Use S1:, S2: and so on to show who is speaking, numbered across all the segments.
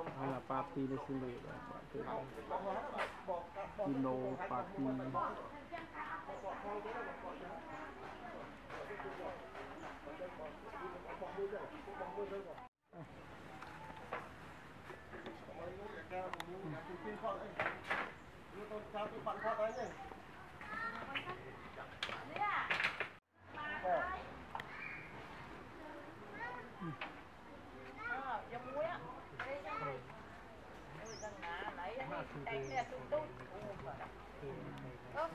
S1: là party này xin lỗi bạn Kino party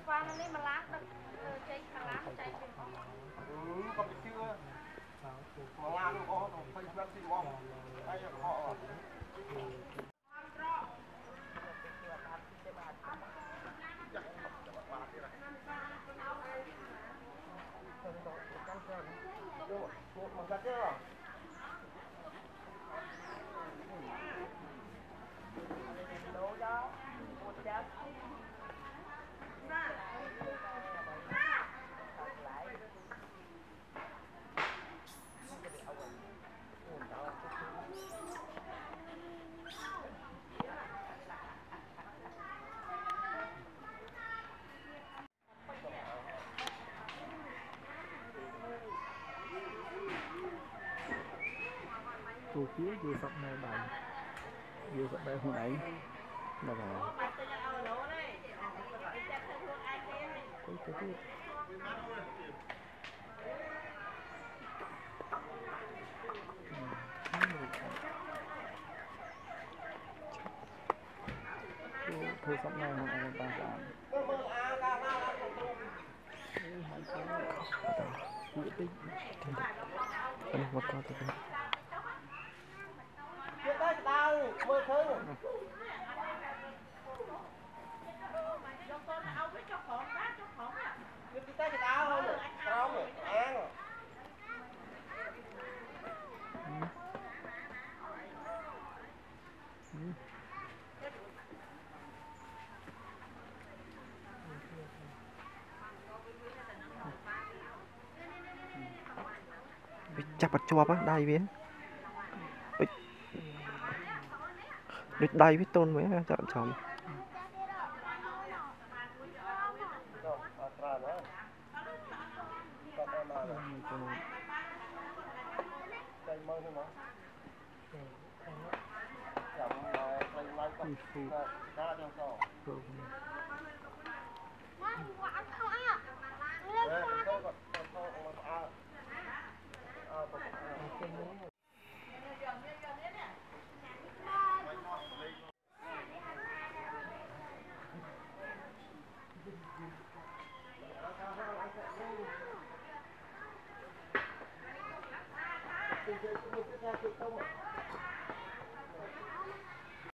S2: Phan này mà lát được chơi mà lát chơi
S3: còn chưa mà làm có phải làm gì không ai họ
S1: cô phía vừa sắp này bài vừa sắp đây hôm ấy là vào thôi sắp này hôm ấy ta sẽ phụ tích anh mặc qua thì
S3: chưa tới tao mơ thứ đi tới tao không ăn
S4: chặt bật chọp á đầy biến đứt đầy với tôn mới chọn chồng